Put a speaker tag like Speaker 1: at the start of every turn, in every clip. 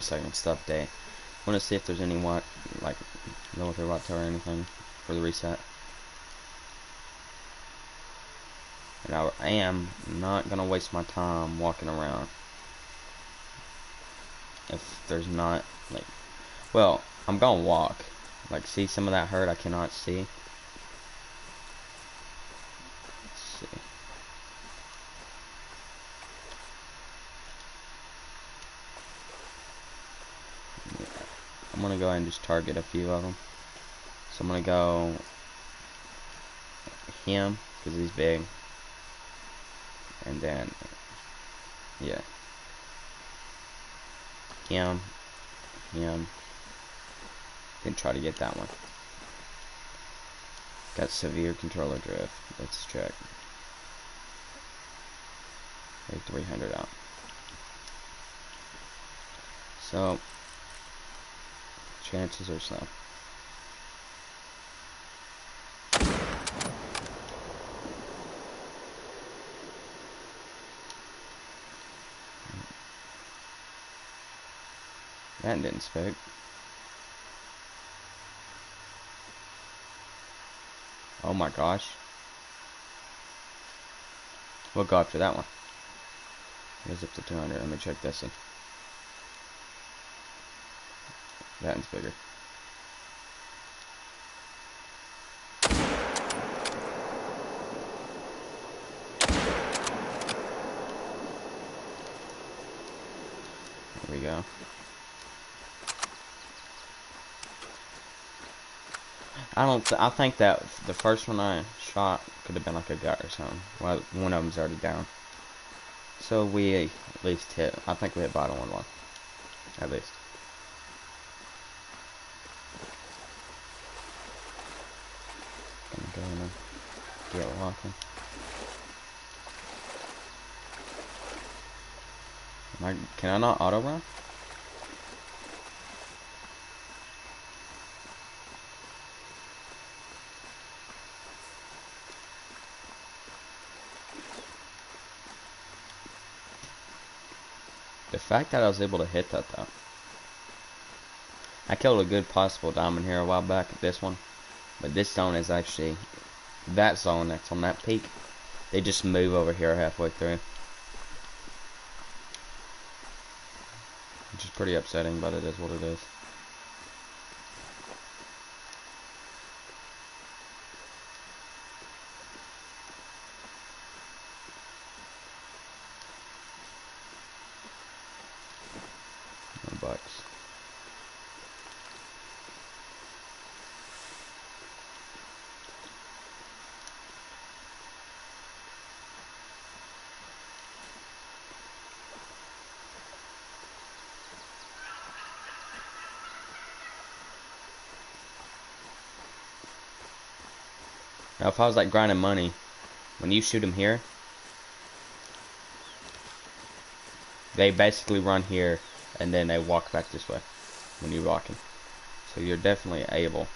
Speaker 1: second stuff day. Want to see if there's any like military watch or anything for the reset. And I am not gonna waste my time walking around if there's not like. Well, I'm gonna walk. Like, see some of that hurt I cannot see. Let's see. I'm gonna go ahead and just target a few of them. So I'm gonna go him because he's big, and then yeah, him, then try to get that one. Got severe controller drift. Let's check. 300 out. So chances are slim. That didn't speak. Oh my gosh. We'll go after that one. Goes up to 200. Let me check this one. That one's bigger. There we go. I think that the first one I shot could have been like a gut or something. Well, one of them's already down. So we at least hit. I think we hit bottom one. At least. Gonna go in and get walking. Can I not auto run? The fact that I was able to hit that though. I killed a good possible diamond here a while back at this one. But this zone is actually that zone that's on that peak. They just move over here halfway through. Which is pretty upsetting, but it is what it is. No bucks. Now if I was like grinding money, when you shoot them here, they basically run here and then they walk back this way when you're walking. So you're definitely able.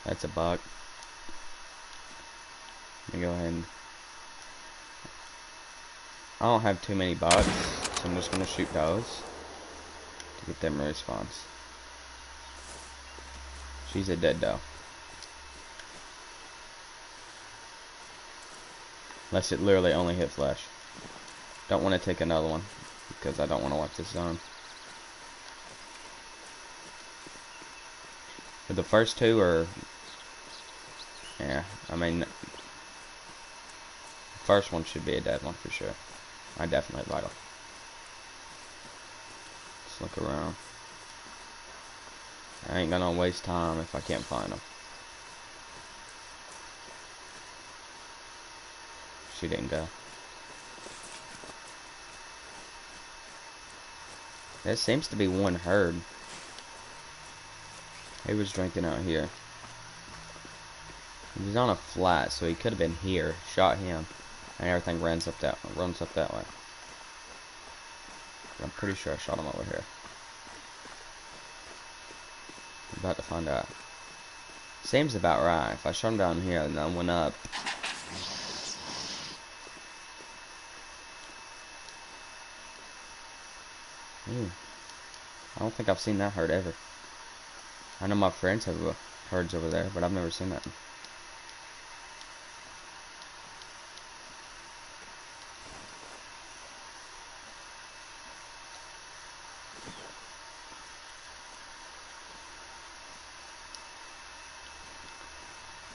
Speaker 1: That's a buck. Let me go ahead and... I don't have too many bugs, so I'm just going to shoot those to get them respawns. She's a dead though. Unless it literally only hit flesh. Don't want to take another one because I don't want to watch this zone. But the first two are... Yeah, I mean... The first one should be a dead one for sure. I definitely vital. Let's look around. I ain't gonna waste time if I can't find them. She didn't go. There seems to be one herd. He was drinking out here. He's on a flat, so he could have been here. Shot him, and everything runs up that way. But I'm pretty sure I shot him over here. I'm about to find out. Seems about right. If I shot him down here and then went up. I don't think I've seen that herd ever. I know my friends have herds over there, but I've never seen that.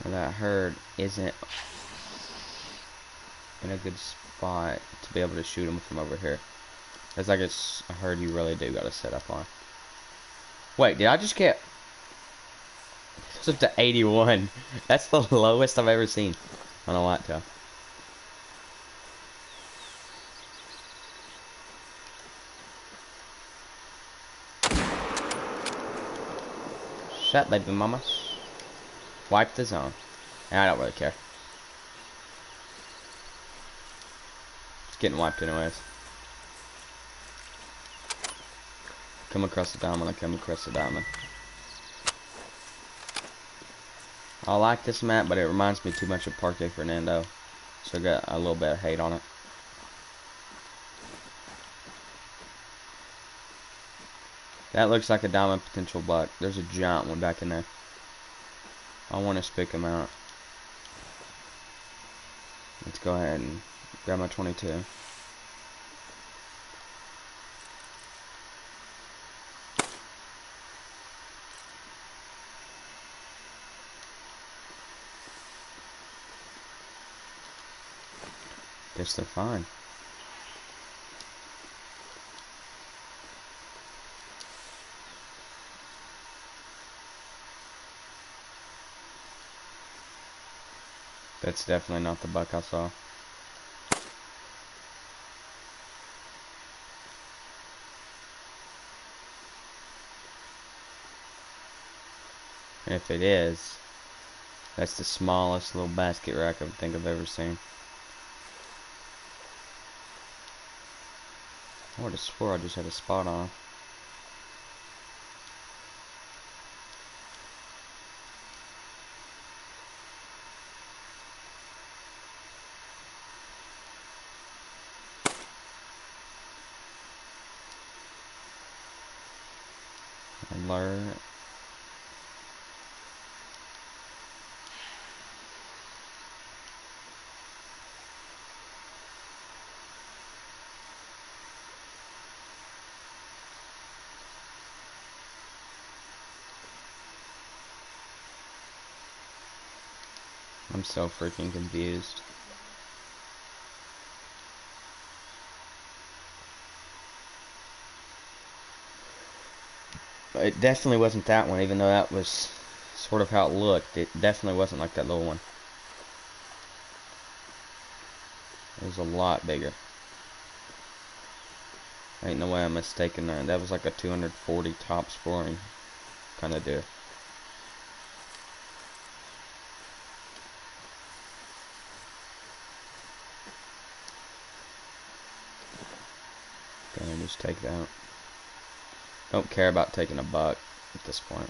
Speaker 1: And that herd isn't in a good spot to be able to shoot them from over here. It's like it's a herd you really do gotta set up on. Wait, did I just get... It's up to 81. That's the lowest I've ever seen on a laptop. Shut, baby mama. Wipe the zone. I don't really care. It's getting wiped anyways. Come across the diamond, I come across the diamond. I like this map, but it reminds me too much of Parque Fernando. So I got a little bit of hate on it. That looks like a diamond potential buck. There's a giant one back in there. I want to spick him out. Let's go ahead and grab my 22. Guess they're fine. That's definitely not the buck I saw. And if it is, that's the smallest little basket rack I think I've ever seen. I would have swore I just had a spot on. Alert. I'm so freaking confused. It definitely wasn't that one, even though that was sort of how it looked. It definitely wasn't like that little one. It was a lot bigger. Ain't no way I'm mistaken that. That was like a 240 top scoring kind of deer. Go ahead and just take that. Don't care about taking a buck at this point.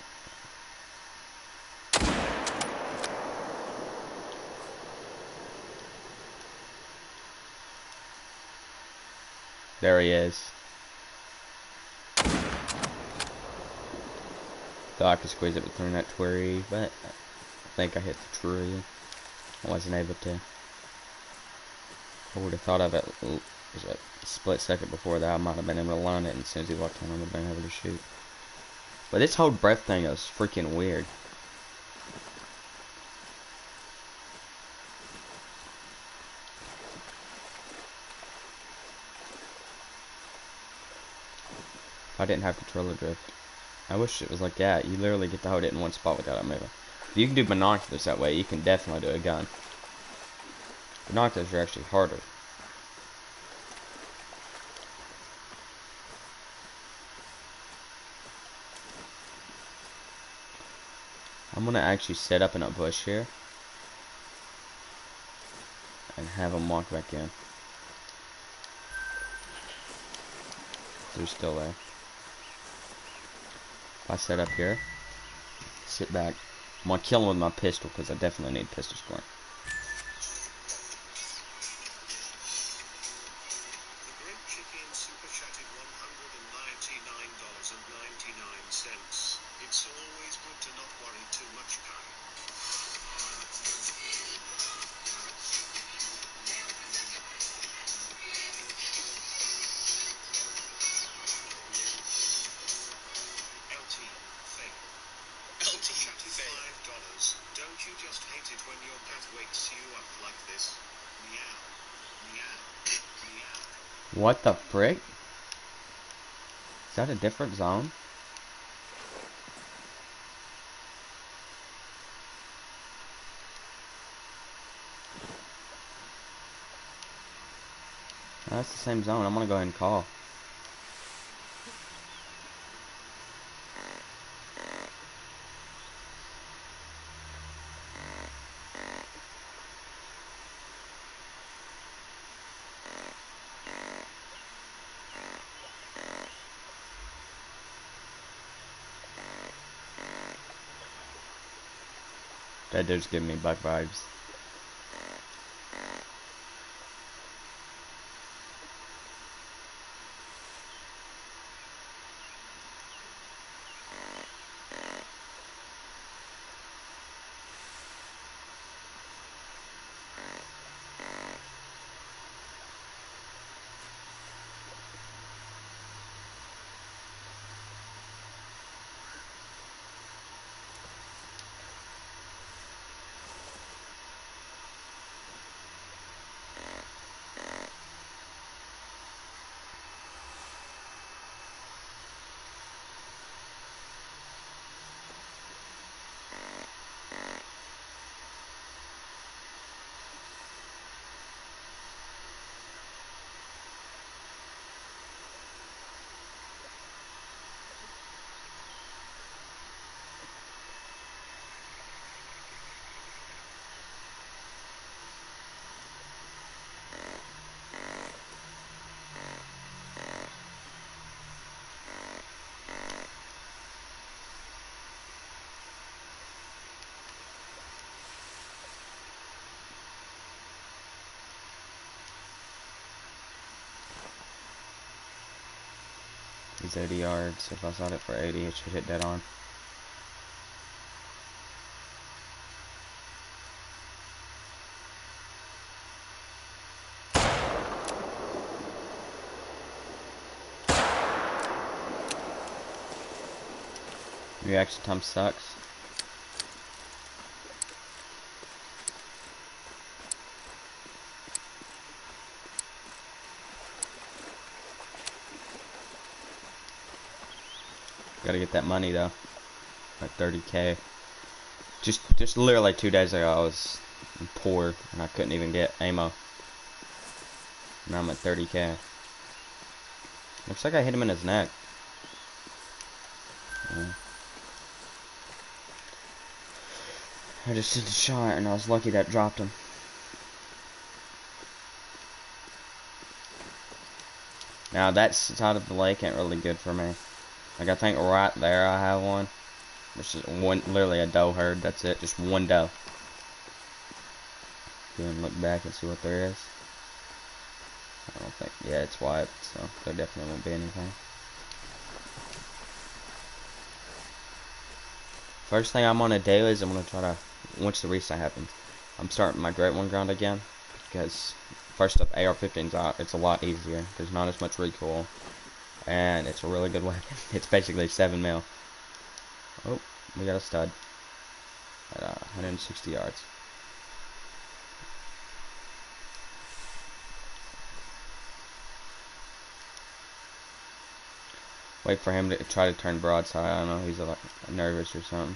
Speaker 1: There he is. Thought I could squeeze it between that tree, but I think I hit the tree. I wasn't able to. I would have thought of it was a split second before that. I might have been able to line it, and as soon as he walked in, I would have been able to shoot. But this whole breath thing is freaking weird. I didn't have controller drift. I wish it was like that. You literally get to hold it in one spot without it moving. If you can do binoculars that way, you can definitely do a gun. Binoculars are actually harder. I'm gonna actually set up in a bush here and have them walk back in. They're still there. If I set up here, sit back. I'm gonna kill him with my pistol because I definitely need pistol scoring.
Speaker 2: The Great Chicken super chatted $199.99. It's always good to not worry too much, pal. LT chatted $5. Don't you just hate it when your cat wakes you up like this? Meow. Meow. Meow.
Speaker 1: What the frick? Is that a different zone? No, that's the same zone. I'm gonna go ahead and call. That dude's giving me bug vibes. He's 80 yards. If I shot it for 80, it should hit dead on. Reaction time sucks. Gotta get that money though. Like 30K. Just literally 2 days ago I was poor and I couldn't even get ammo. Now I'm at 30K. Looks like I hit him in his neck. Yeah. I just did a shot and I was lucky that dropped him. Now that side of the lake ain't really good for me. Like I think right there I have one. Which is one, literally a doe herd, that's it, just one doe. Go and look back and see what there is. I don't think, yeah, it's white, so there definitely won't be anything. First thing I'm gonna do is I'm gonna try to, once the reset happens, I'm starting my Great One ground again. Because, first up, AR-15's out, it's a lot easier. There's not as much recoil. And it's a really good weapon. It's basically 7 mil. Oh, we got a stud. At 160 yards. Wait for him to try to turn broadside. I don't know, he's like nervous or something.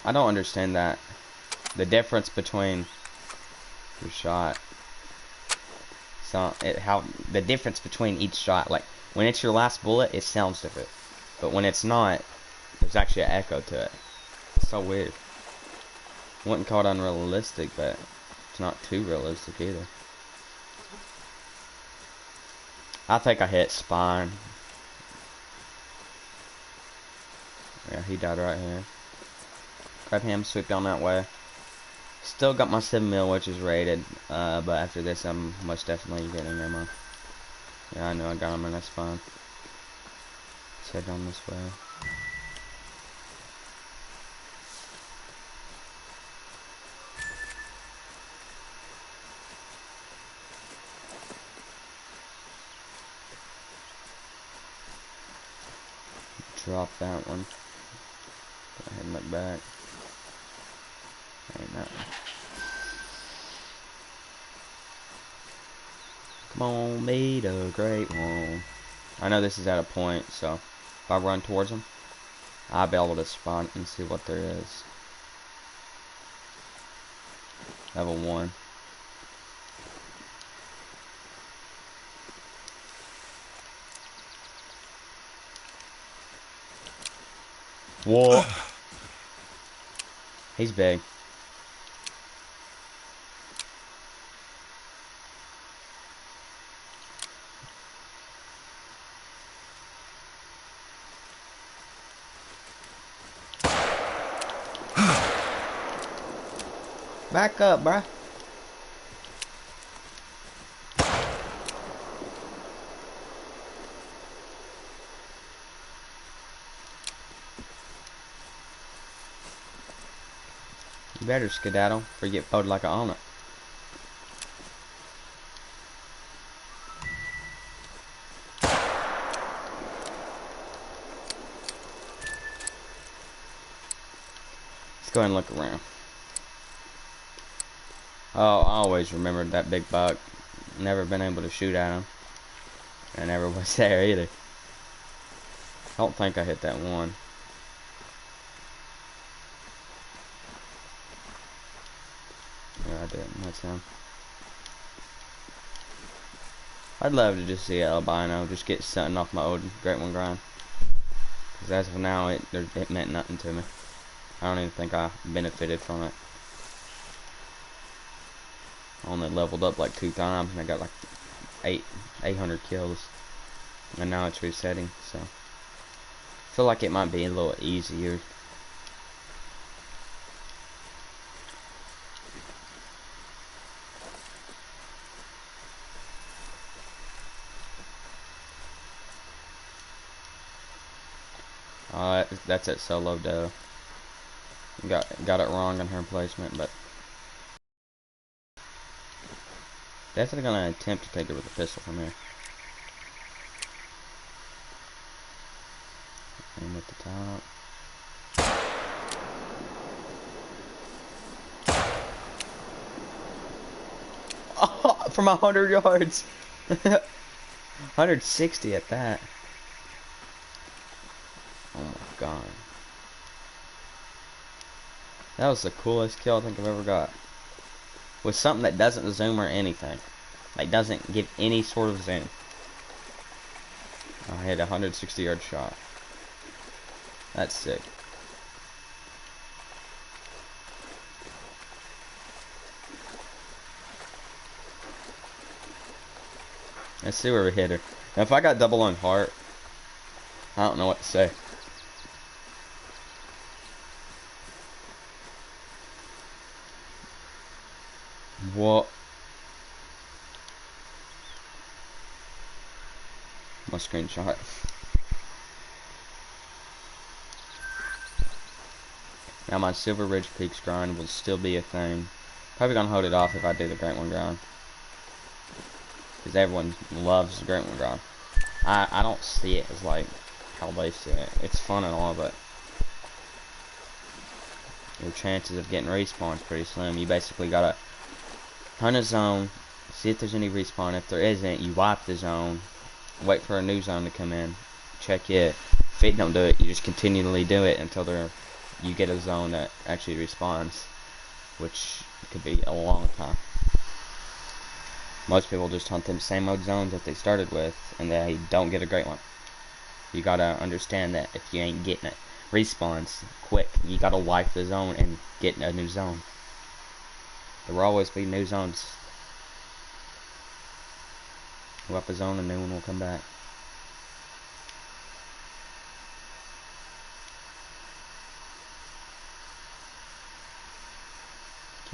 Speaker 1: I don't understand that. The difference between your shot. how the difference between each shot. Like when it's your last bullet, it sounds different, but when it's not, there's actually an echo to it. It's so weird. Wouldn't call it unrealistic, but it's not too realistic either. I think I hit spine. Yeah, he died right here. Grab him, sweep down that way. Still got my 7mm, which is rated, but after this I'm most definitely getting ammo. Yeah, I know I got him, and that's fine. Let's head down this way. Drop that one. Go ahead and look back. Ain't that one. Come on, be the great one. I know this is at a point, so if I run towards them, I'll be able to spot and see what there is. Level 1. Whoa. He's big. Back up, bruh. You better skedaddle or get folded like an omelet. Let's go ahead and look around. Oh, I always remembered that big buck. Never been able to shoot at him. I never was there either. I don't think I hit that one. Yeah, I didn't. That's him. I'd love to just see an albino, just get something off my old Great One grind. Because as of now, it meant nothing to me. I don't even think I benefited from it. I only leveled up like 2 times and I got like 800 kills. And now it's resetting, so I feel like it might be a little easier. That's at solo dough. Got it wrong in her placement, but definitely gonna attempt to take it with a pistol from here. Aim at the top. Oh, from 100 yards. 160 at that. Oh my god. That was the coolest kill I think I've ever got. With something that doesn't zoom or anything. Like doesn't give any sort of zoom. I hit a 160-yard shot. That's sick. Let's see where we hit her. Now if I got double on heart, I don't know what to say. What? My screenshot. Now my Silver Ridge Peaks grind will still be a thing. Probably gonna hold it off if I do the Great One grind. Because everyone loves the Great One grind. I don't see it as like how they see it. It's fun and all, but your chances of getting respawned is pretty slim. You basically gotta hunt a zone, see if there's any respawn. If there isn't, you wipe the zone, wait for a new zone to come in, check it. If it don't do it, you just continually do it until you get a zone that actually respawns, which could be a long time. Most people just hunt them same old zones that they started with, and they don't get a great one. You gotta understand that if you ain't getting it respawns quick, you gotta wipe the zone and get a new zone. There will always be new zones. Wipe a zone, a new one will come back.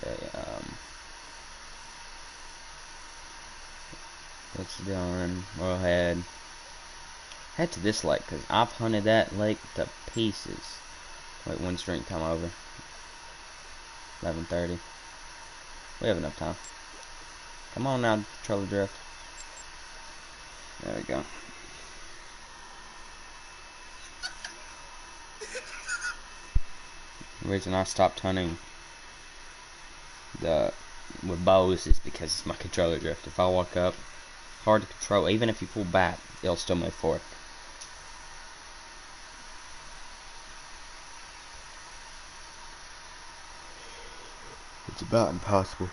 Speaker 1: Okay, it's done. We'll head to this lake, because I've hunted that lake to pieces. Wait, one string come over. 11:30. We have enough time. Come on now, Troller Drift. There we go. The reason I stopped hunting with bows is because it's my controller drift. If I walk up, hard to control. Even if you pull back, it'll still move forward. It's about impossible.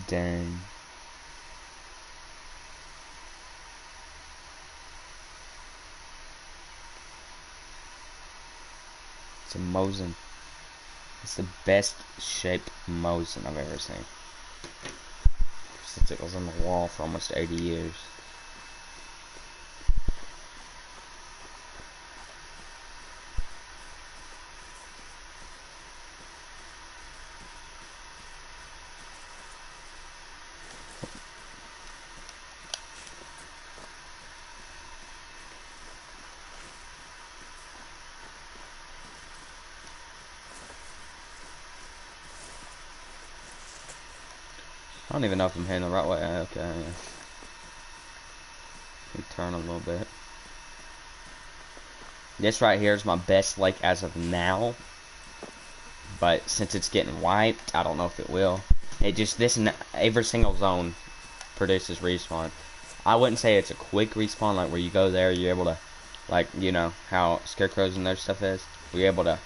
Speaker 1: Dang. It's a Mosin. It's the best shaped Mosin I've ever seen. Since it was on the wall for almost 80 years. I don't even know if I'm heading the right way. Okay, yeah. Let me turn a little bit. This right here is my best lake as of now. But since it's getting wiped, I don't know if it will. It just, every single zone produces respawn. I wouldn't say it's a quick respawn, like where you go there, you're able to, like, you know, how scarecrows and their stuff is. You're able to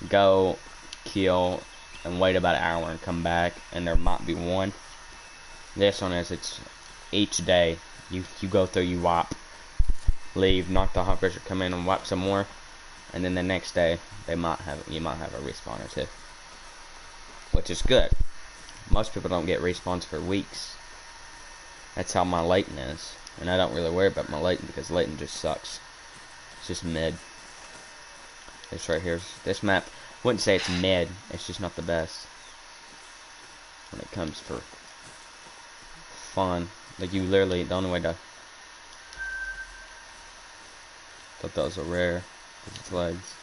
Speaker 1: go, kill, and wait about an hour and come back, and there might be one. This one is, it's each day, you go through, you wipe, leave, knock the hot pressure, come in and wipe some more, and then the next day, you might have a respawn or two. Which is good. Most people don't get respawns for weeks. That's how my Layton is. And I don't really worry about my Layton because Layton just sucks. It's just mid. This right here, this map, wouldn't say it's mid, it's just not the best. When it comes for fun. Like, you literally, the only way to... Thought that was a rare, because it's legs.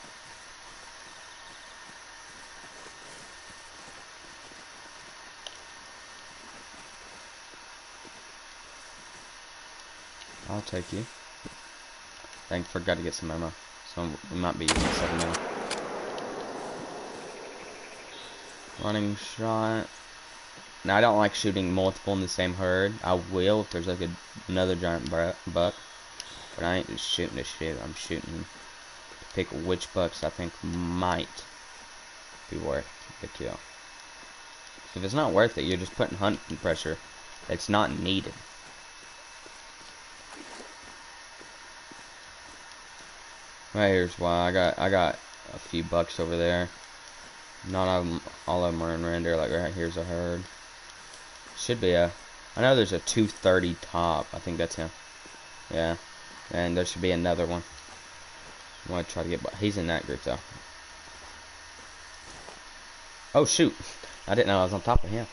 Speaker 1: I'll take you. Dang, forgot to get some ammo. So we might be using 7 now. Running shot. Now I don't like shooting multiple in the same herd. I will if there's like another giant buck. But I ain't just shooting to shoot. I'm shooting to pick which bucks I think might be worth the kill. So if it's not worth it, you're just putting hunting pressure that's not needed. Right here's why I got a few bucks over there. Not all of them are in render. Like right here's a herd. Should be a. I know there's a 230 top. I think that's him. Yeah, and there should be another one. I want to try to get. He's in that group though. Oh shoot! I didn't know I was on top of him.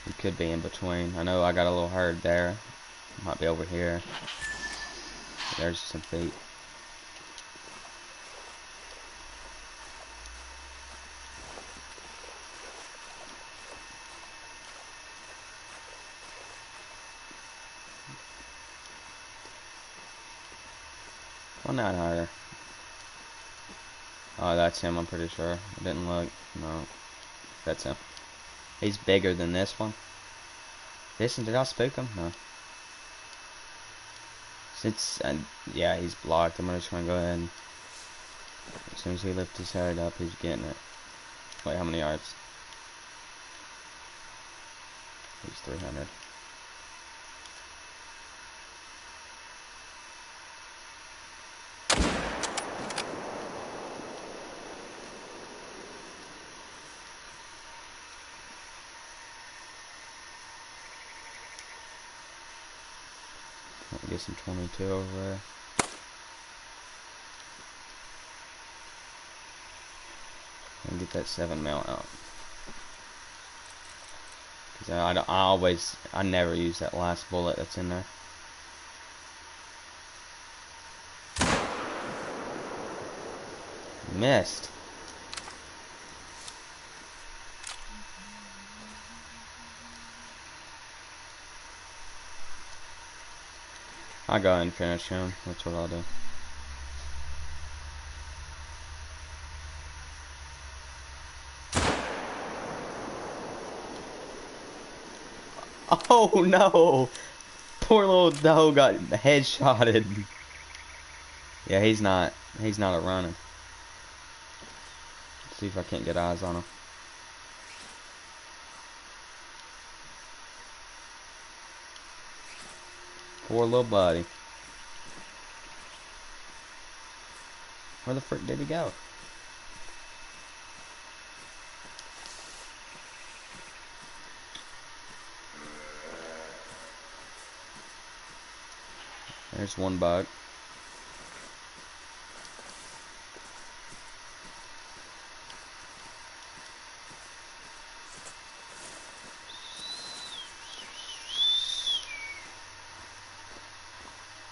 Speaker 1: He could be in between. I know I got a little herd there. Might be over here. There's some feet. Well, not higher. Oh, that's him, I'm pretty sure. I didn't look. No. That's him. He's bigger than this one. This one, did I spook him? No. Since, yeah, he's blocked. I'm just gonna go ahead and, as soon as he lifts his head up, he's getting it. Wait, how many yards? He's 300. Get some 22 over there. And get that 7 mil out. Cause I never use that last bullet that's in there. Missed. I'll go ahead and finish him. That's what I'll do. Oh no! Poor little doe got headshotted. Yeah, he's not a running. Let's see if I can't get eyes on him. Poor little buddy. Where the frick did he go? There's one bug.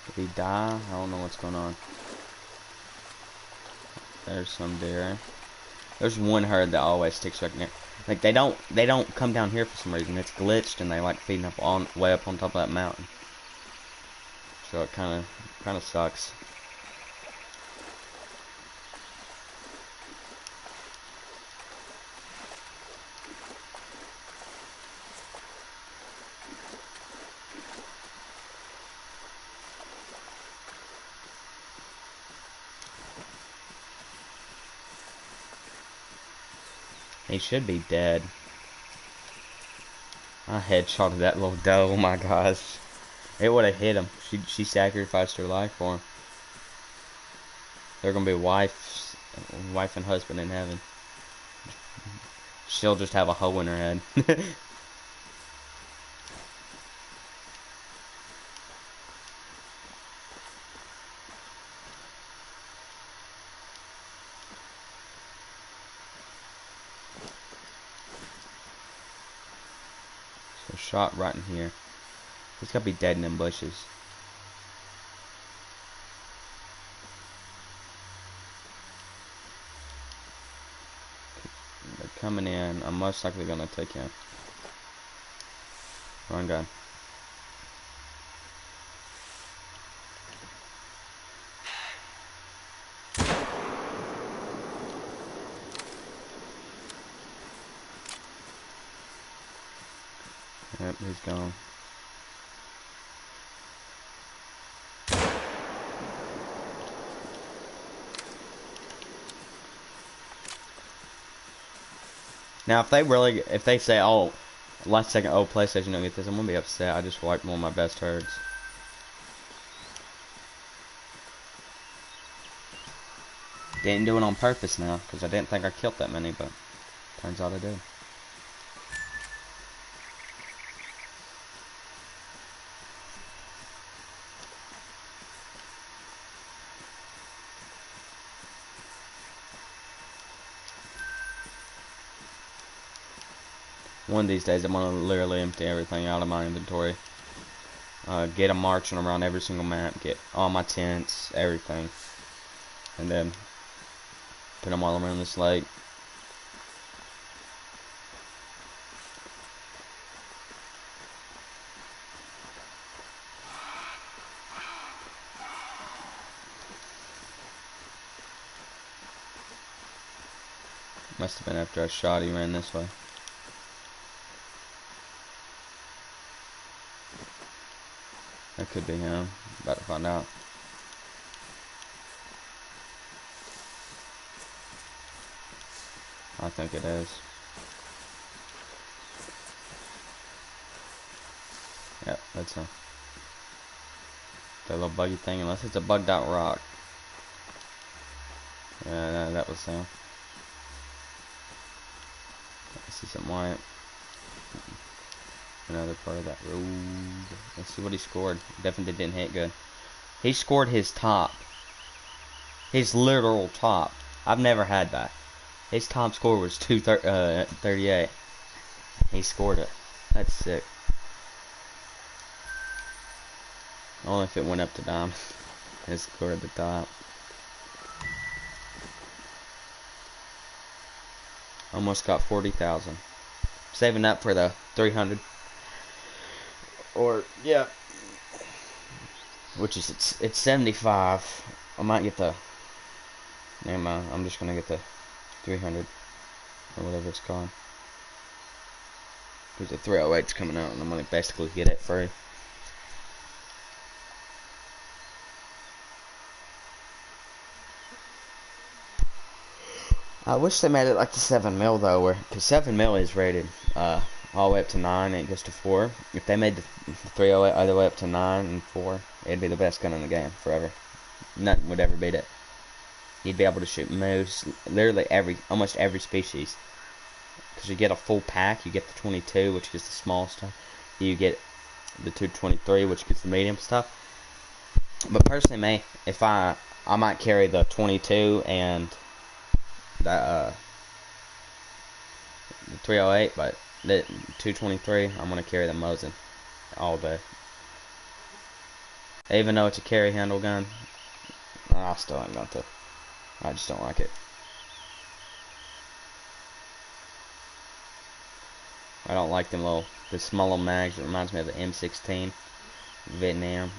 Speaker 1: Did he die? I don't know what's going on. There's some deer. There's one herd that always sticks right near. Like they don't come down here for some reason. It's glitched and they like feeding up on way up on top of that mountain. So it kind of sucks. He should be dead. I headshotted that little doe. Oh my gosh. It would have hit him. She sacrificed her life for him. They're gonna be wife and husband in heaven. She'll just have a hoe in her head. So shot right in here. He's gotta be dead in them bushes. They're coming in. I'm most likely gonna take him. Run gun. Yep, he's gone. Now, if they say, oh, last second, oh, PlayStation don't get this, I'm gonna be upset. I just wiped one of my best herds. Didn't do it on purpose now, because I didn't think I killed that many, but turns out I did. One of these days, I'm gonna literally empty everything out of my inventory. Get them marching around every single map, get all my tents, everything, and then put them all around this lake. Must have been after I shot he ran this way. That could be him. About to find out. I think it is. Yep, that's him. That little buggy thing, unless it's a bugged out rock. Yeah, that was him. I see some white. Another part of that road. Let's see what he scored. Definitely didn't hit good. He scored his top. His literal top. I've never had that. His top score was 238. He scored it. That's sick. Only if it went up to dime. It scored the top. Almost got 40,000. Saving up for the 300. Or yeah. Which is it's 75. I might get the. Never mind. I'm just gonna get the 300 or whatever it's called. Because the 308's coming out, and I'm gonna basically get it free. I wish they made it like the 7 mil though, where because 7 mil is rated all the way up to 9 and it goes to 4. If they made the 308 all the way up to 9 and 4, it'd be the best gun in the game forever. Nothing would ever beat it. You'd be able to shoot literally almost every species. Because you get a full pack, you get the 22, which is the small stuff. You get the 223, which gets the medium stuff. But personally, if I might carry the 22 and the 308, but the 223, I'm gonna carry the Mosin all day. Even though it's a carry handle gun, I still ain't going to. I just don't like it. I don't like the small little mags. It reminds me of the M16 Vietnam.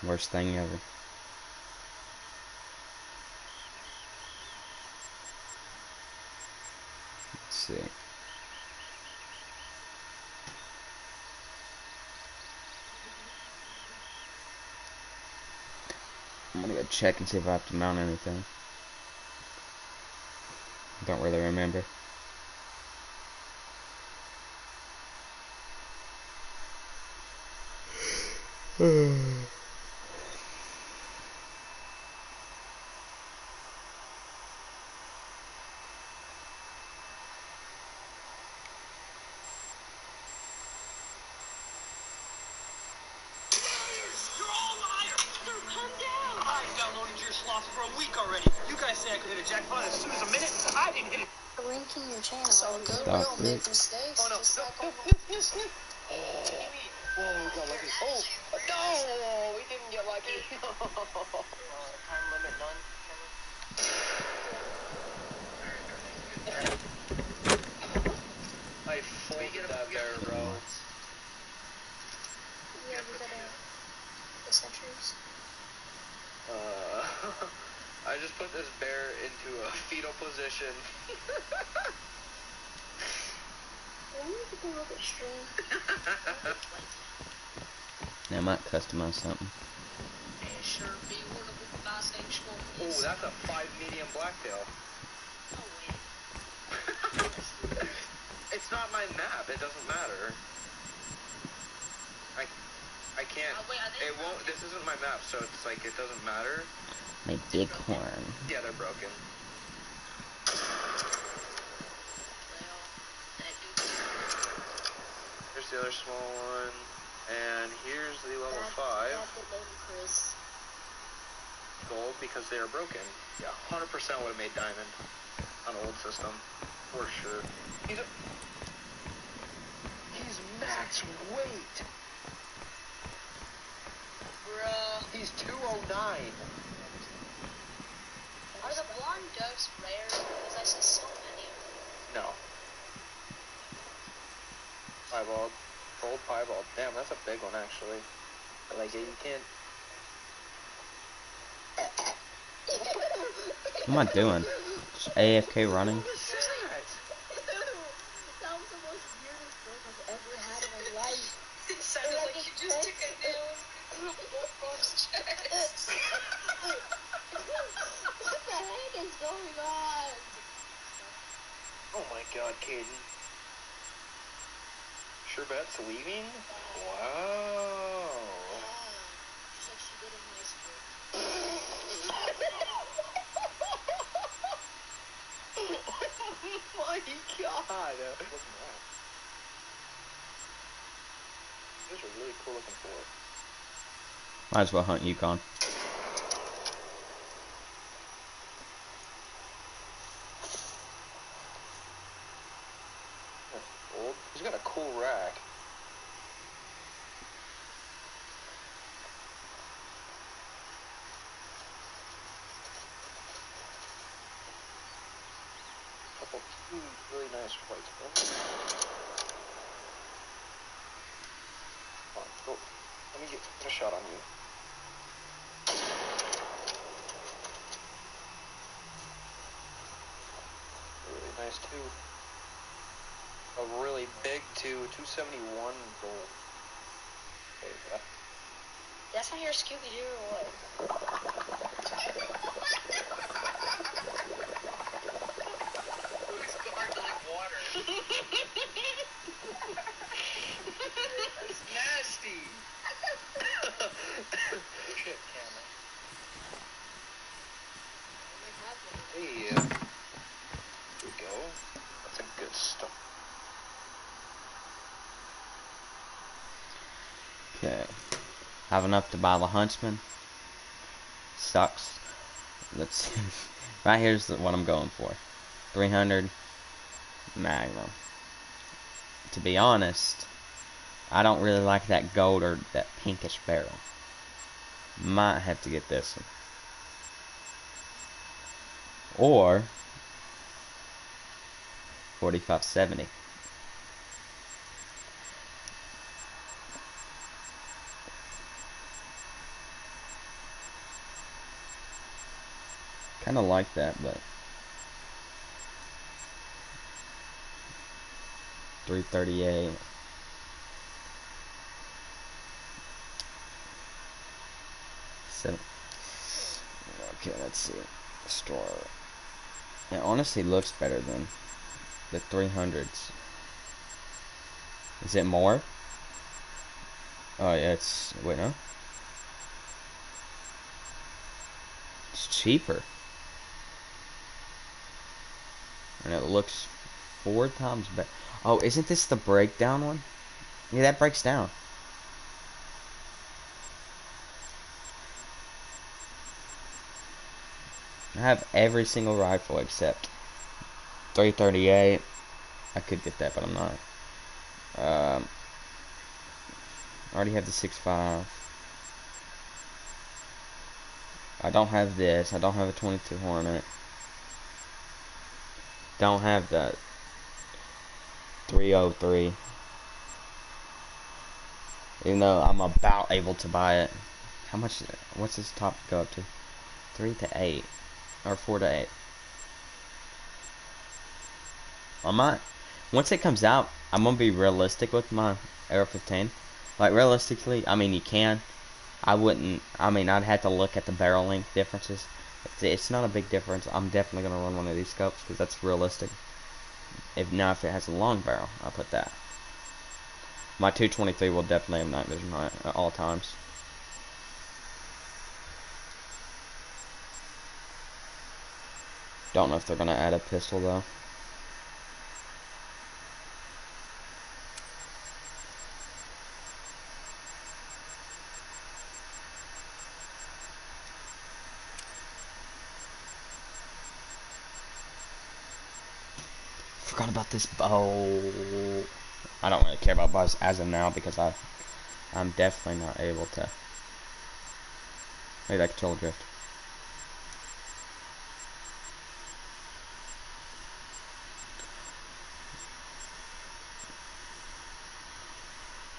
Speaker 1: Worst thing ever. Let's see. I'm gonna go check and see if I have to mount anything. Don't really remember.
Speaker 2: For a week already. You guys say I could hit a jackpot as soon as a minute. I didn't hit it.
Speaker 3: Linking your channel. So good. We
Speaker 1: Stop
Speaker 3: don't make mistakes.
Speaker 2: Oh no.
Speaker 3: Just like
Speaker 2: Whoa, we got lucky. Oh, no, we didn't get lucky. Time limit none. I folded that bear, bro.
Speaker 3: yeah, we got the sentries.
Speaker 2: I just put this bear into a fetal position.
Speaker 3: When we get a little bit stream.
Speaker 1: I might customize something.
Speaker 3: Sure, be one of the fast H1.
Speaker 2: Oh, that's a 5 medium blacktail.
Speaker 3: Oh, wait.
Speaker 2: It's not my map. It doesn't matter. I can't. It won't. This isn't my map, so it's like it doesn't matter.
Speaker 1: My bighorn.
Speaker 2: Yeah, they're broken. Here's the other small one, and here's the level 5 gold because they are broken. Yeah, 100% would have made diamond on old system for sure. He's max weight.
Speaker 3: Bruh.
Speaker 2: He's 209.
Speaker 3: Are the blonde doves rare? Because I see so many of them.
Speaker 2: No. Piebald. Gold piebald. Damn, that's a big one actually. Like, you can't...
Speaker 1: What am I doing? Just AFK running?
Speaker 4: god, Kaden. Sure bet's leaving? Wow.
Speaker 3: Just like she did in high school.
Speaker 4: Oh my god. Look at that. Those are really cool looking for it.
Speaker 1: Might as well hunt Yukon.
Speaker 4: Old. He's got a cool rack. Couple two really nice whites. Come on, go. Let me get a shot on you. Really nice too. A really big two, 271 gold. Okay, yeah.
Speaker 3: That's not your Scooby-Doo or what?
Speaker 2: It's gargling water. That's nasty. Shit, Cameron.
Speaker 4: Hey, here we go. That's a good stuff.
Speaker 1: Okay. Have enough to buy the Huntsman. Sucks. Let's see. Right here's what I'm going for. 300 Magnum. To be honest, I don't really like that gold or that pinkish barrel. Might have to get this one. Or 4570. Kind of like that, but 338. Okay, let's see. Store. It honestly looks better than the 300s. Is it more? Oh yeah, it's wait no. It's cheaper. And it looks 4 times better. Oh, isn't this the breakdown one? Yeah, that breaks down. I have every single rifle except 338. I could get that, but I'm not. I already have the 6.5. I don't have this. I don't have a 22 Hornet. Don't have the 303. Even though I'm about able to buy it. How much? What's this top go up to? 3 to 8. Or 4 to 8. I might. Once it comes out, I'm gonna be realistic with my AR-15. Like realistically, I mean you can. I wouldn't. I mean I'd have to look at the barrel length differences. It's not a big difference. I'm definitely gonna run one of these scopes because that's realistic. If it has a long barrel, I'll put that. My 223 will definitely have night vision at all times. Don't know if they're gonna add a pistol though. Forgot about this bow. I don't really care about bows as of now because I'm definitely not able to. Maybe that controller drift.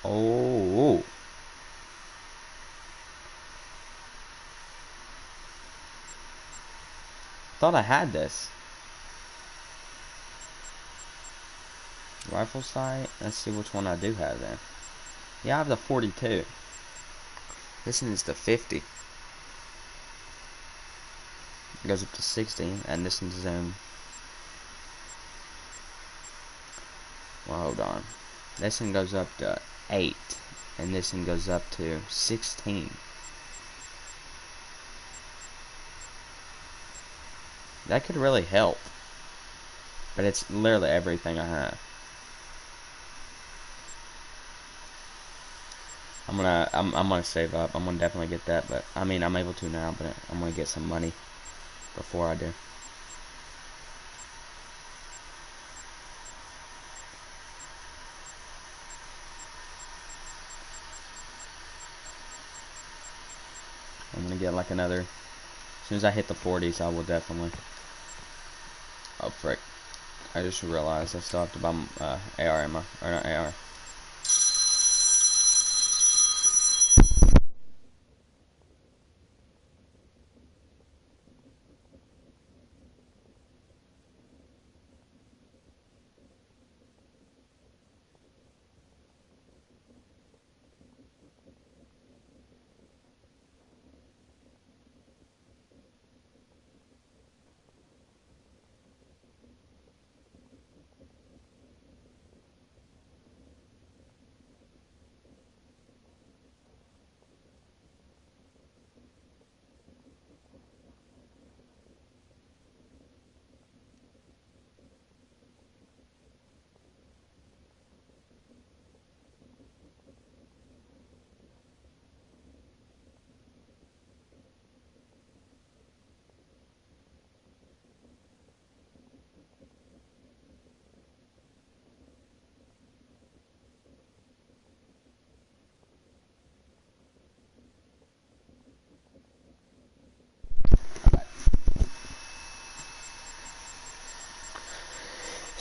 Speaker 1: Oh. Thought I had this. Rifle sight. Let's see which one I do have then. Yeah, I have the 42. This one is the 50. It goes up to 60, and this one's Well, hold on. This one goes up to 8, and this one goes up to 16. That could really help. But it's literally everything I have. I'm gonna save up. I'm gonna definitely get that, but I mean I'm able to now, but I'm gonna get some money before I do. I'm gonna get like another. As soon as I hit the 40s, I will definitely. Oh frick! I just realized I still have to buy AR ammo, or not AR.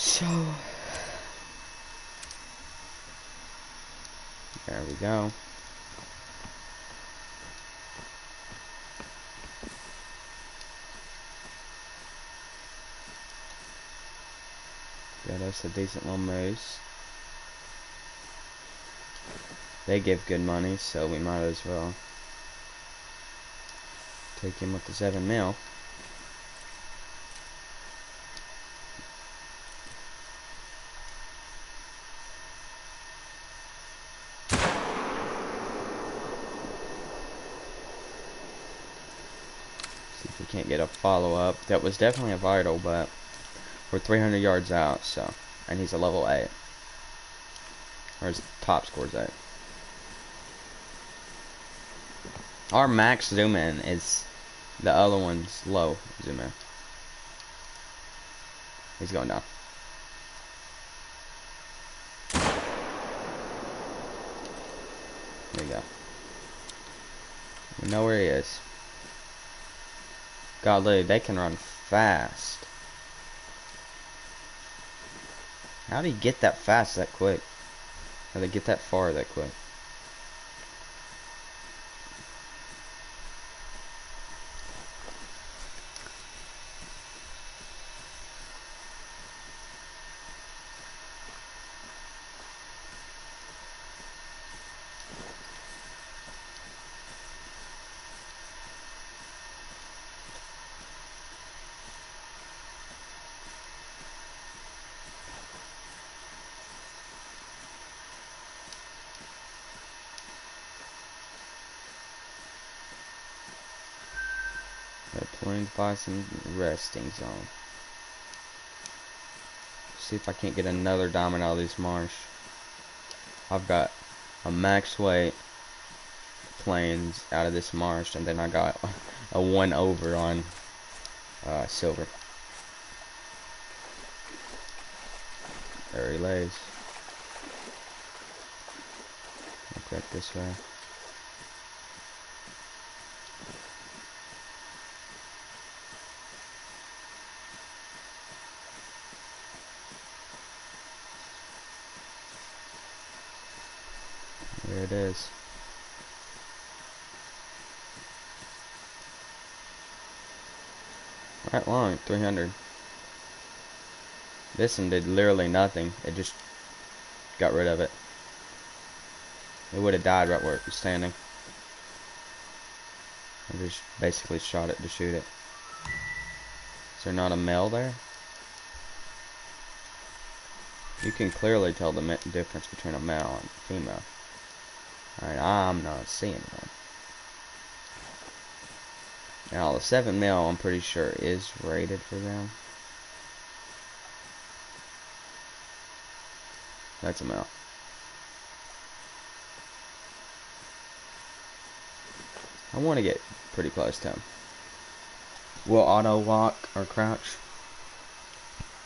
Speaker 1: So there we go. Got us a decent little moose. They give good money, so we might as well take him with the 7 mil. See if we can't get a follow-up. That was definitely a vital, but we're 300 yards out, so. And he's a level 8. Or his top score's 8. Our max zoom in is the other one's low zoom in. He's going down. There you go. We know where he is. Golly, they can run fast. How do you get that fast that quick? How do they get that far that quick? They're pulling by some resting zone. See if I can't get another diamond out of this marsh. I've got a max weight plains out of this marsh, and then I got a 1 over on silver. There he lays. Look right this way. There it is. Right long, 300. This one did literally nothing. It just got rid of it. It would have died right where it was standing. I just basically shot it to shoot it. Is there not a male there? You can clearly tell the difference between a male and a female. Alright, I'm not seeing one. Now, the 7 male, I'm pretty sure, is rated for them. That's a male. I want to get pretty close to him. We'll auto lock or crouch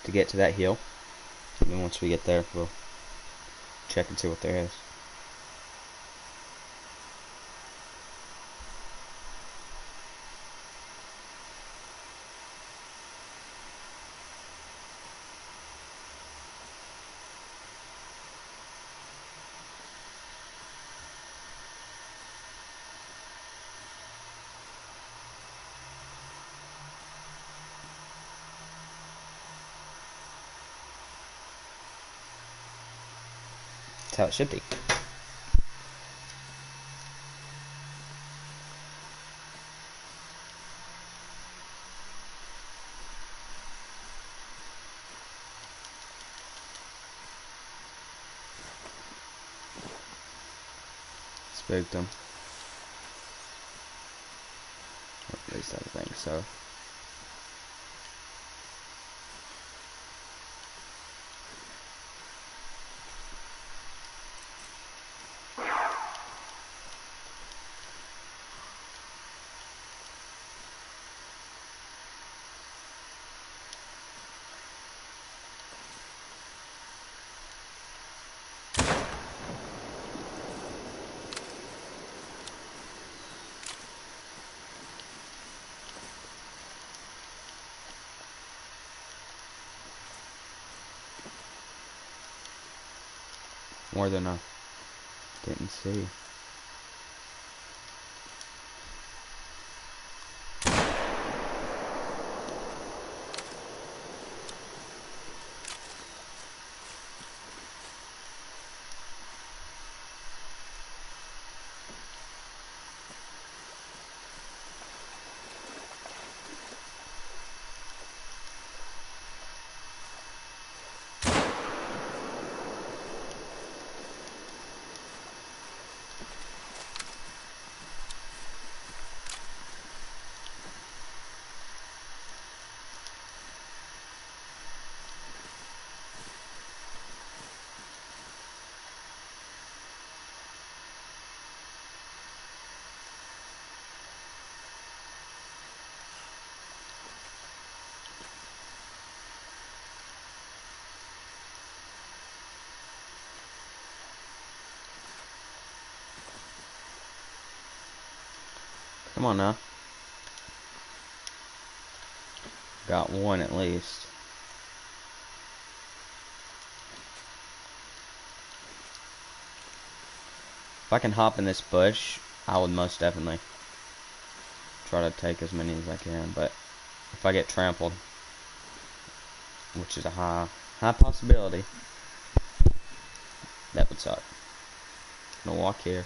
Speaker 1: to get to that hill. And then once we get there, we'll check and see what there is. That's how it should be. Spooked him. Or at least I think so. More than I didn't see. Come on now. Got one at least. If I can hop in this bush, I would most definitely try to take as many as I can, but if I get trampled, which is a high possibility, that would suck. I'm gonna walk here.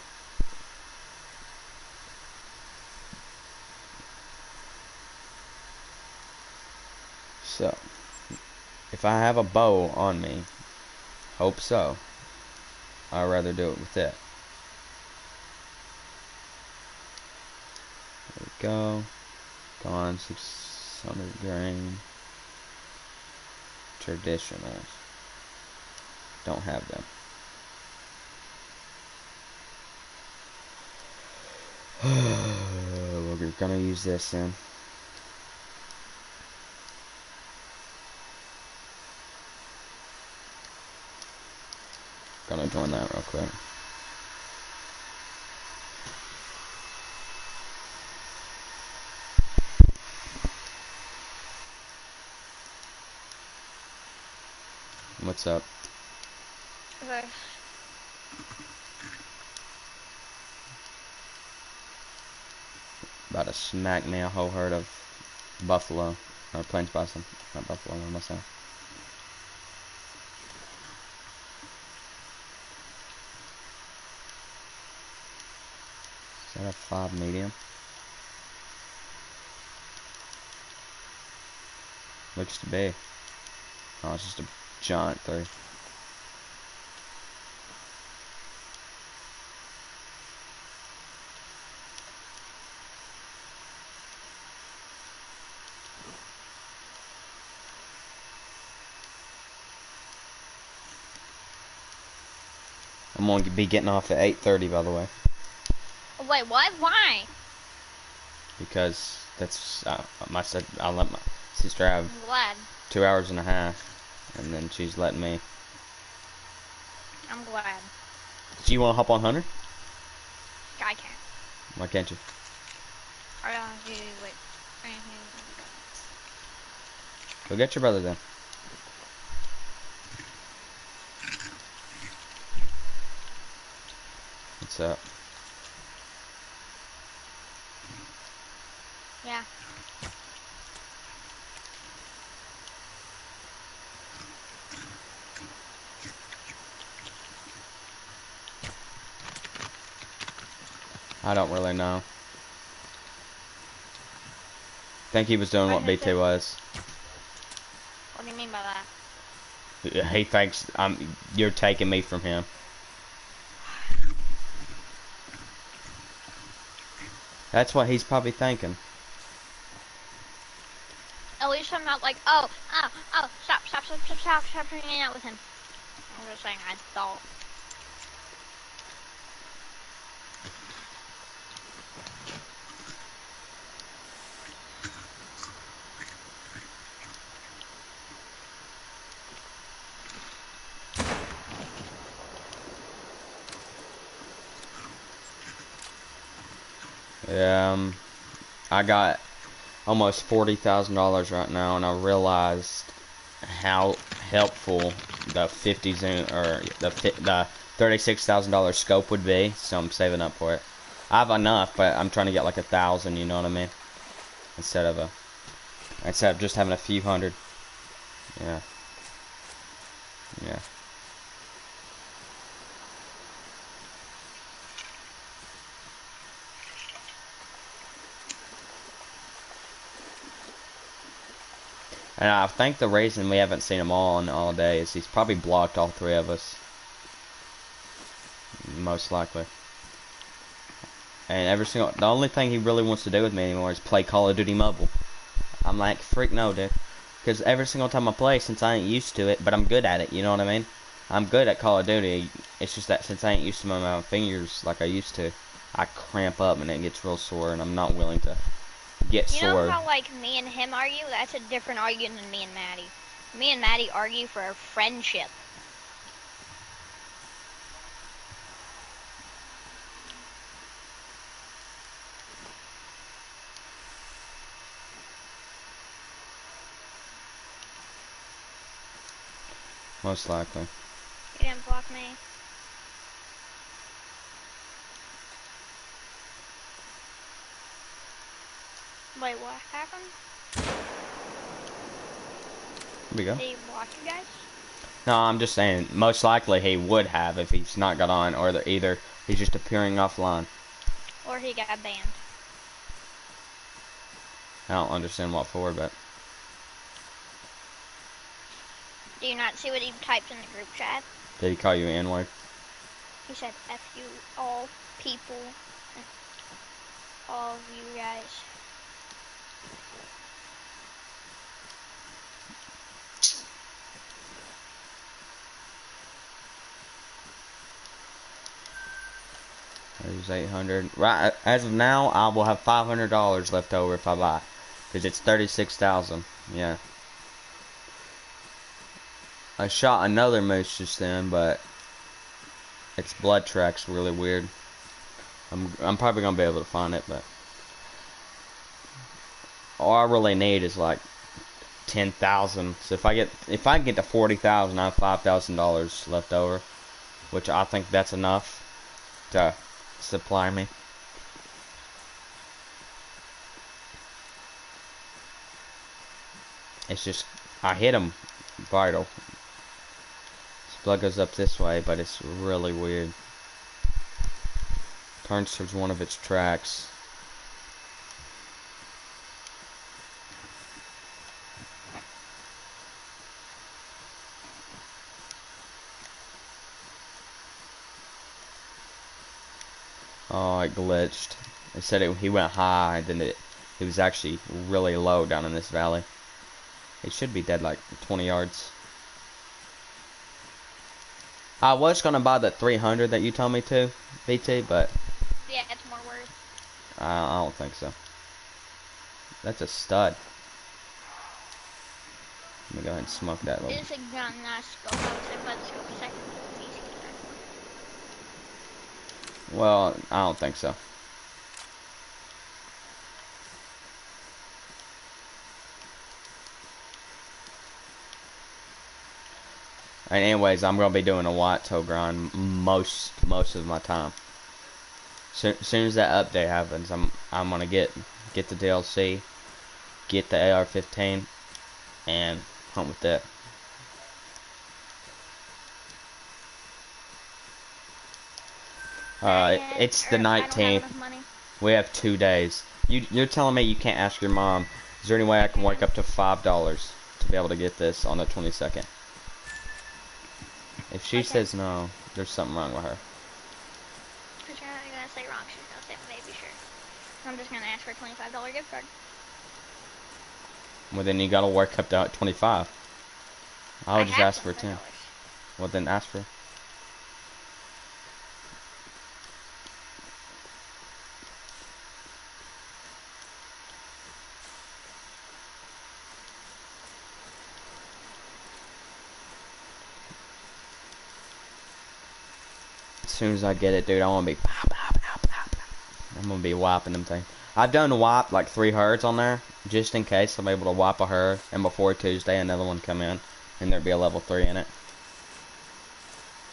Speaker 1: So, if I have a bow on me, hope so, I'd rather do it with it. There we go. Gone 600 grain. Traditionals. Don't have them. We're gonna use this then. Gonna join that real quick. What's up?
Speaker 3: Okay.
Speaker 1: About to smack me a whole herd of buffalo. Or plains bison. Not buffalo, what am I saying? Is that a 5 medium? Looks to be. Oh, it's just a giant 3. I'm going to be getting off at 8:30, by the way.
Speaker 5: Wait, what? Why?
Speaker 1: Because that's, I'll let my sister have
Speaker 5: I'm glad.
Speaker 1: 2 hours and a half. And then she's letting me.
Speaker 5: I'm glad.
Speaker 1: Do you want to hop on Hunter?
Speaker 5: I can't.
Speaker 1: Why can't you?
Speaker 5: I don't do wait.
Speaker 1: Go get your brother then. What's up?
Speaker 5: Yeah.
Speaker 1: I don't really know. Think he was doing what BT was.
Speaker 5: What do you mean by that?
Speaker 1: He thinks you're taking me from him. That's what he's probably thinking.
Speaker 5: At least I'm not like, oh, stop hanging out with him. I'm just saying, I thought.
Speaker 1: I got almost $40,000 right now, and I realized how helpful the 50 zoom or the $36,000 scope would be. So I'm saving up for it. I have enough, but I'm trying to get like 1,000. You know what I mean? Instead of just having a few hundred. Yeah. Yeah. And I think the reason we haven't seen him all day is he's probably blocked all three of us. Most likely. And the only thing he really wants to do with me anymore is play Call of Duty Mobile. I'm like, freak no, dude. Because every single time I play, since I ain't used to it, but I'm good at it, you know what I mean? I'm good at Call of Duty. It's just that since I ain't used to my fingers like I used to, I cramp up and it gets real sore, and I'm not willing to get sore.
Speaker 5: You know how, like, me and him argue? That's a different argument than me and Maddie. Me and Maddie argue for a friendship.
Speaker 1: Most likely.
Speaker 5: You didn't block me. Wait, what happened?
Speaker 1: Here we go.
Speaker 5: Did he block you guys?
Speaker 1: No, I'm just saying, most likely he would have if he's not got on, or either he's just appearing offline.
Speaker 5: Or he got banned.
Speaker 1: I don't understand what for, but...
Speaker 5: Do you not see what he typed in the group chat?
Speaker 1: Did he call you N-word?
Speaker 5: He said, F you all people, all of you guys.
Speaker 1: There's 800. Right, as of now, I will have $500 left over if I buy. Because it's 36,000. Yeah. I shot another moose just then, but its blood track's really weird. I'm probably gonna be able to find it, but all I really need is like 10,000. So if I can get to 40,000, I have $5,000 left over, which I think that's enough to supply me. It's just I hit him vital. His blood goes up this way, but it's really weird. Turns towards one of its tracks. Oh, it glitched. It said he went high, then it was actually really low down in this valley. It should be dead like 20 yards. I was gonna buy the 300 that you told me to, BT, but
Speaker 5: Yeah, it's more worth.
Speaker 1: I don't think so. That's a stud. Let me go ahead and smoke that little.
Speaker 5: It's a nice scope. I would say, but the scope is second. It's easy to track for.
Speaker 1: Well, I don't think so. And anyways, I'm gonna be doing a Watto grind most of my time. Soon as that update happens, I'm gonna get the DLC, get the AR-15, and hunt with that. It's the 19th. We have 2 days. You're telling me you can't ask your mom, is there any way I can wake up to $5 to be able to get this on the 22nd? If she says no, there's something wrong with her.
Speaker 5: Because you're not gonna say wrong. She's gonna say maybe sure. I'm just gonna ask for a $25 gift card.
Speaker 1: Well, then you gotta work up to 25. I would just ask for 10.
Speaker 5: $10.
Speaker 1: Well, then ask for. As soon as I get it, dude, I want to be. I'm gonna be wiping them things. I've done wipe like 3 herds on there, just in case I'm able to wipe a herd, and before Tuesday another one come in, and there'd be a level 3 in it.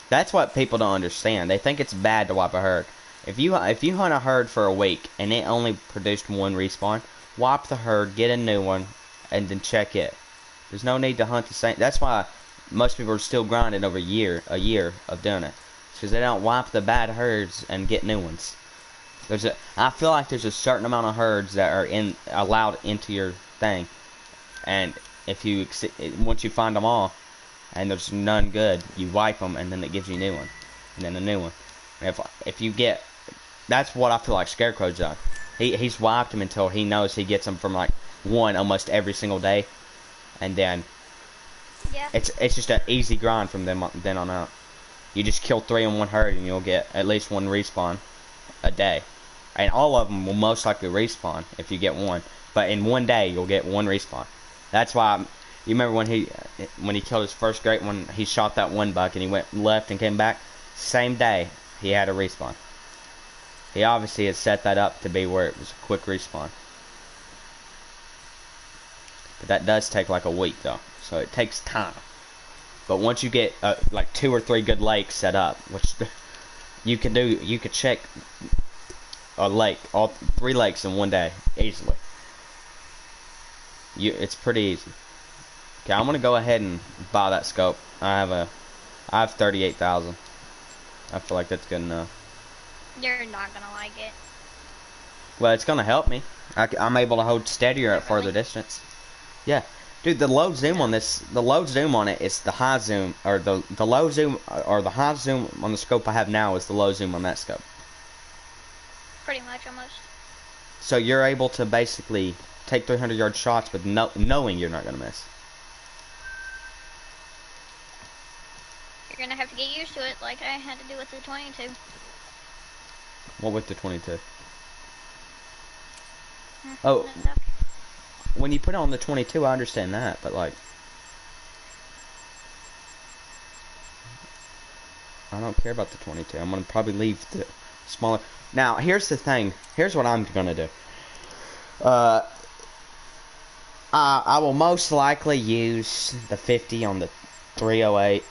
Speaker 1: That's what people don't understand. They think it's bad to wipe a herd. If you hunt a herd for a week and it only produced 1 respawn, wipe the herd, get a new one, and then check it. There's no need to hunt the same. That's why most people are still grinding over a year of doing it, because they don't wipe the bad herds and get new ones. I feel like there's a certain amount of herds that are allowed into your thing, and if you once you find them all, and there's none good, you wipe them, and then it gives you a new one, and then a new one. And if you get, that's what I feel like Scarecrow's done. He's wiped them until he knows he gets them from like 1 almost every single day, and then it's just an easy grind from then on out. You just kill 3 in 1 herd, and you'll get at least 1 respawn a day. And all of them will most likely respawn if you get 1. But in 1 day, you'll get 1 respawn. That's why, you remember when he killed his first great one, he shot that 1 buck and he went left and came back? Same day, he had a respawn. He obviously had set that up to be where it was a quick respawn. But that does take like a week though, so it takes time. But once you get like 2 or 3 good lakes set up, which you could check a lake, all 3 lakes in 1 day, easily. It's pretty easy. Okay, I'm gonna go ahead and buy that scope. I have 38,000. I feel like that's good enough.
Speaker 5: You're not gonna like it.
Speaker 1: Well, it's gonna help me. I'm able to hold steadier at further distance. Yeah, dude, the low zoom on this, the low zoom on it is the high zoom, or the low zoom, or the high zoom on the scope I have now is the low zoom on that scope.
Speaker 5: Pretty much, almost.
Speaker 1: So you're able to basically take 300-yard shots with knowing you're not gonna miss.
Speaker 5: You're gonna have to get used to it, like I had to do with the 22.
Speaker 1: What with the 22? Oh, when you put on the 22, I understand that, but like, I don't care about the 22. I'm gonna probably leave the smaller. Now, here's the thing. Here's what I'm gonna do. I will most likely use the 50 on the 308,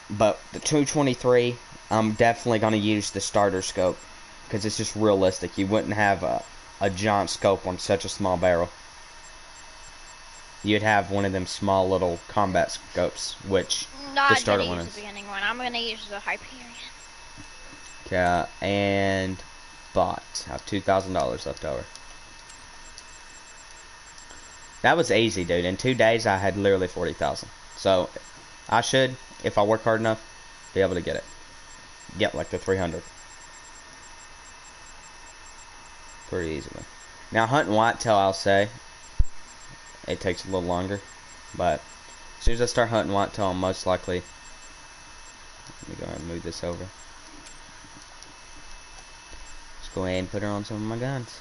Speaker 1: but the 223, I'm definitely gonna use the starter scope, because it's just realistic. You wouldn't have a giant scope on such a small barrel. You'd have one of them small little combat scopes, which the starter one is.
Speaker 5: The beginning one. I'm gonna use the Hyperion.
Speaker 1: Okay, and bought. I have $2,000 left over. That was easy, dude. In 2 days, I had literally 40,000. So, I should, if I work hard enough, be able to get it. Get like the 300. Pretty easily. Now, hunting whitetail, I'll say, it takes a little longer. But, as soon as I start hunting whitetail, I'm most likely Let me go ahead and move this over. Let's go ahead and put her on some of my guns.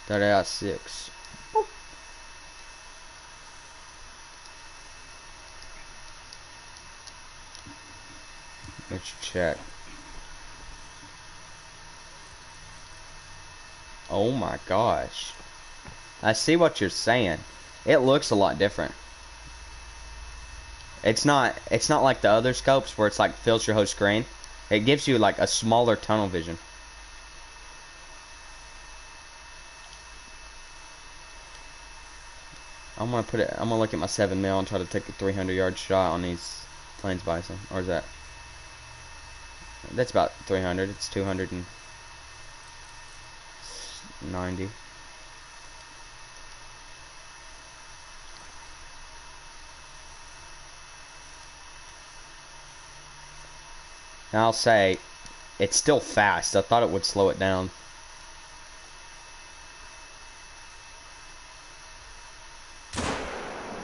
Speaker 1: Started out 6. Let's check. Oh my gosh. I see what you're saying. It looks a lot different. It's not like the other scopes where it's like fills your whole screen. It gives you like a smaller tunnel vision. I'm gonna look at my 7mm and try to take a 300-yard shot on these plains bison. Or is that? That's about 300. It's 290. And I'll say, it's still fast. I thought it would slow it down.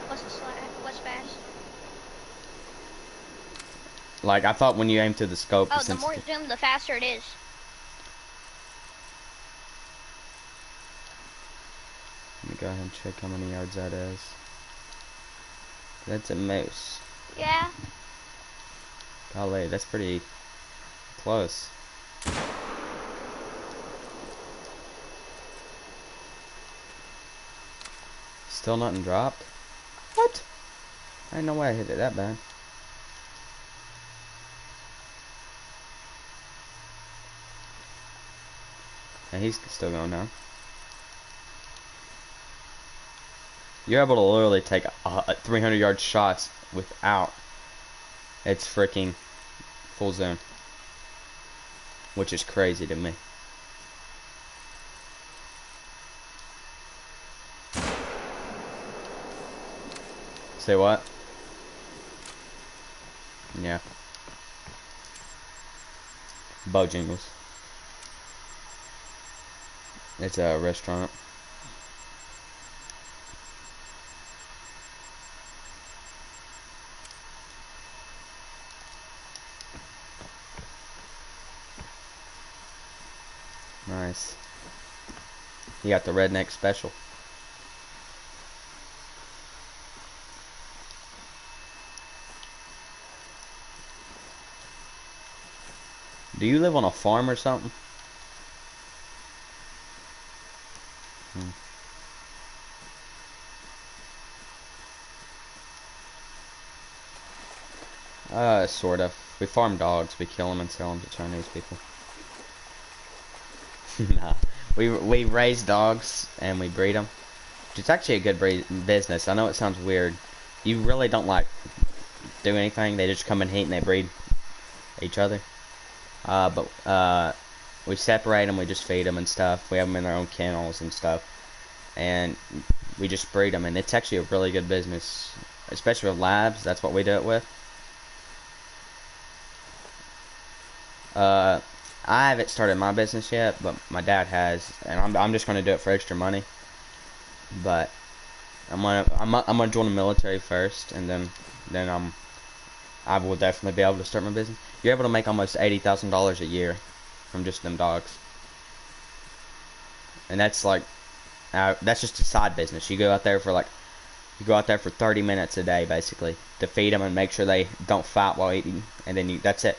Speaker 5: What's fast?
Speaker 1: Like, I thought when you aim through the scope...
Speaker 5: Oh, the more zoom, the faster it is.
Speaker 1: Let me go ahead and check how many yards that is. That's a moose.
Speaker 5: Yeah.
Speaker 1: Golly, that's pretty close. Still nothing dropped? What? I didn't know why I hit it that bad. And he's still going down. You're able to literally take 300-yard shots without its freaking full zoom, which is crazy to me. Say what? Yeah. Bojangles. It's a restaurant. Nice. You got the redneck special. Do you live on a farm or something? Sort of. We farm dogs. We kill them and sell them to Chinese people. Nah. We raise dogs and we breed them. It's actually a good business. I know it sounds weird. You really don't like do anything. They just come and heat and they breed each other. But we separate them. We just feed them and stuff. We have them in their own kennels and stuff. And we just breed them. And it's actually a really good business. Especially with labs. That's what we do it with. I haven't started my business yet, but my dad has, and I'm just gonna do it for extra money. But I'm gonna join the military first, and then I will definitely be able to start my business. You're able to make almost $80,000 a year from just them dogs, and that's like that's just a side business. You go out there for 30 minutes a day basically to feed them and make sure they don't fight while eating, and then that's it.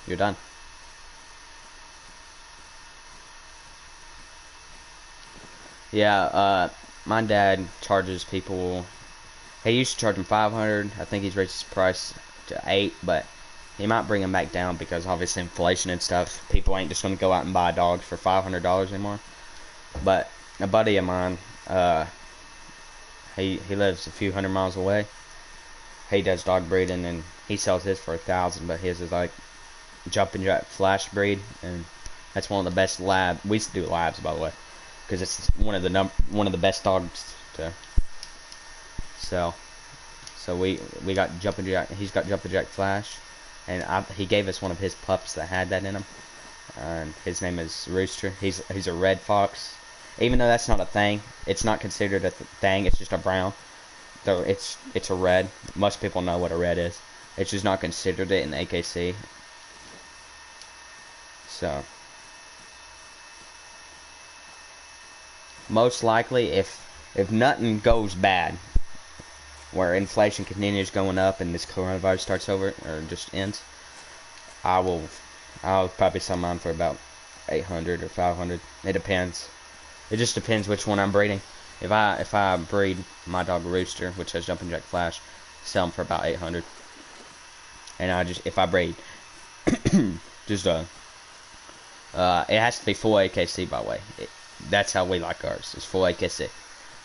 Speaker 1: You're done. Yeah, my dad charges people. He used to charge them $500. I think he's raised his price to $8, but he might bring them back down because obviously inflation and stuff. People ain't just gonna go out and buy dogs for $500 anymore. But a buddy of mine, he lives a few hundred miles away. He does dog breeding and he sells his for $1,000, but his is like jumping jack flash breed, and that's one of the best lab. We used to do labs, by the way, because it's one of the best dogs to sell. So we got jumping jack. He's got jumping jack flash, and he gave us one of his pups that had that in him, and his name is Rooster. He's a red fox, even though that's not a thing. It's not considered a thing. It's just a brown. it's a red. Most people know what a red is. It's just not considered it in AKC. So most likely, if nothing goes bad, where inflation continues going up and this coronavirus starts over or just ends, I'll probably sell mine for about 800 or 500. It depends. It just depends which one I'm breeding. If I breed my dog Rooster, which has Jumping Jack Flash, sell him for about 800. And if I breed just it has to be full AKC, by the way. That's how we like ours. It's full AKC,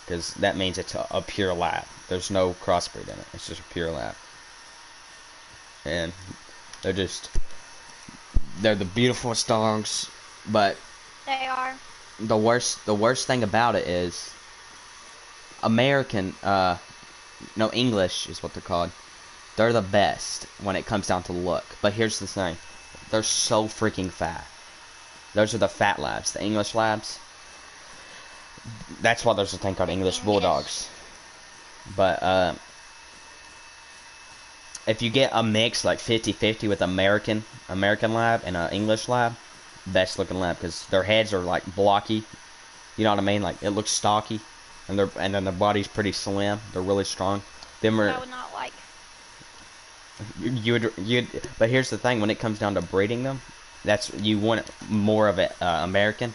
Speaker 1: because that means it's a pure lab. There's no crossbreed in it. It's just a pure lab. And they're the beautifulest dogs, but
Speaker 5: They are.
Speaker 1: the worst thing about it is American, no, English is what they're called. They're the best when it comes down to look. But here's the thing. They're so freaking fat. Those are the fat labs, the English labs. That's why there's a thing called English Bulldogs. But, if you get a mix like 50-50 with American lab and an English lab, best looking lab, because their heads are like blocky. You know what I mean? Like, it looks stocky. And then their body's pretty slim. They're really strong. Them are,
Speaker 5: I would not like.
Speaker 1: but here's the thing: when it comes down to breeding them, you want more of it American.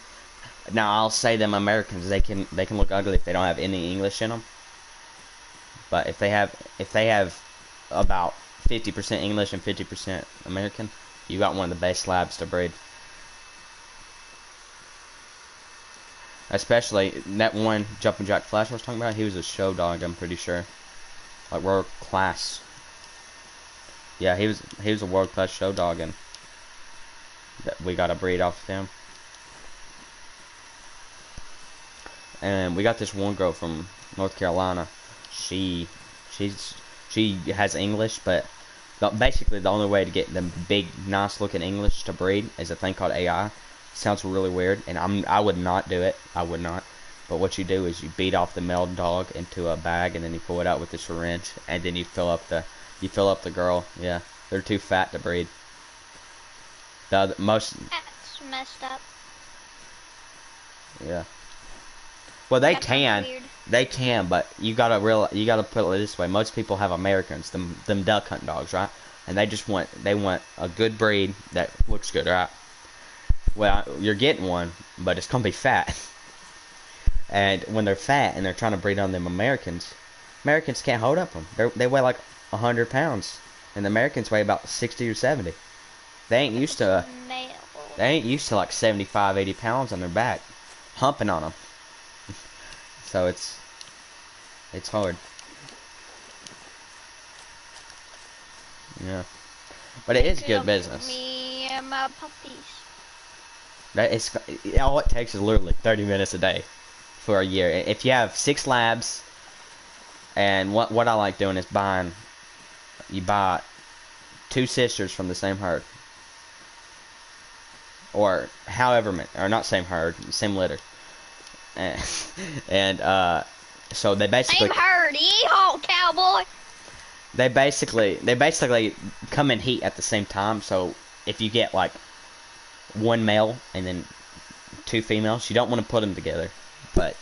Speaker 1: Now I'll say them Americans, they can look ugly if they don't have any English in them. But if they have about 50% English and 50% American, you got one of the best labs to breed. Especially that one Jumping Jack Flash I was talking about. He was a show dog, I'm pretty sure, like world class. Yeah, he was a world class show dog, and we got a breed off of him. And we got this one girl from North Carolina. She has English, but basically the only way to get them big, nice looking English to breed is a thing called AI. Sounds really weird, and I would not do it. I would not. But what you do is you beat off the male dog into a bag, and then you pull it out with a syringe, and then you fill up the girl. Yeah, they're too fat to breed. That's
Speaker 5: messed up.
Speaker 1: Yeah. Well, they
Speaker 5: That's
Speaker 1: can.
Speaker 5: weird.
Speaker 1: They can, but you gotta put it this way. Most people have Americans, them duck hunt dogs, right? And they want a good breed that looks good, right? Well, you're getting one, but it's gonna be fat. And when they're fat and they're trying to breed on them Americans can't hold up them. They weigh like 100 pounds, and the Americans weigh about 60 or 70. They ain't used to like 75, 80 pounds on their back, humping on them. So it's hard. Yeah, but it is good business.
Speaker 5: Me and my puppies.
Speaker 1: All it takes is literally 30 minutes a day for a year. If you have 6 labs, and what I like doing is you buy 2 sisters from the same herd, or however many, or not same herd, same litter, and so they basically
Speaker 5: Same herd, yeehaw, cowboy.
Speaker 1: They basically come in heat at the same time. So if you get like 1 male and then 2 females, you don't want to put them together, but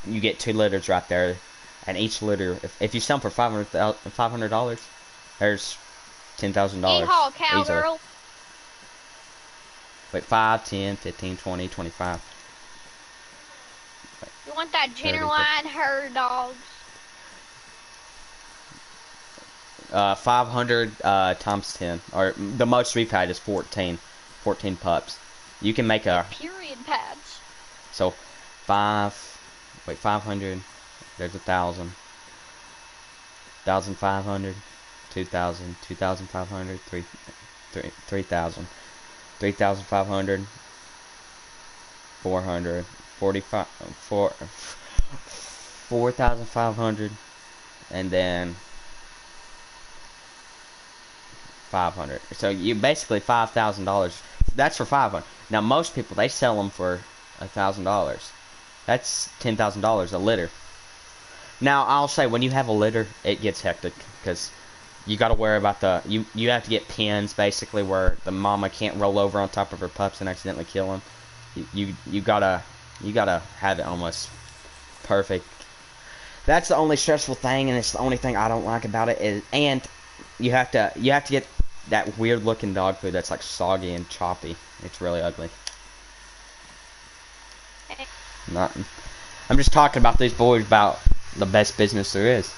Speaker 1: you get 2 litters right there, and each litter, if you sell them for $500, there's $10,000.
Speaker 5: Yeehaw, cowgirl.
Speaker 1: Wait, 5, 10, 15, 20, 25.
Speaker 5: You want that genuine herd dogs?
Speaker 1: 500 times 10, or the most we've had is 14 pups. You can make a
Speaker 5: Period pads.
Speaker 1: so 500. There's 1,000, 1,500, 2,000, 2,500, 3,000, 3,500, 400, 4,500, and then 500. So you basically $5,000. That's for 500. Now most people, they sell them for $1,000. That's $10,000 a litter. Now, I'll say, when you have a litter, it gets hectic, because you gotta worry about you have to get pins, basically, where the mama can't roll over on top of her pups and accidentally kill them. You gotta have it almost perfect. That's the only stressful thing, and it's the only thing I don't like about it, and you have to get that weird looking dog food that's like soggy and choppy. It's really ugly. Nothing. I'm just talking about these boys about the best business there is.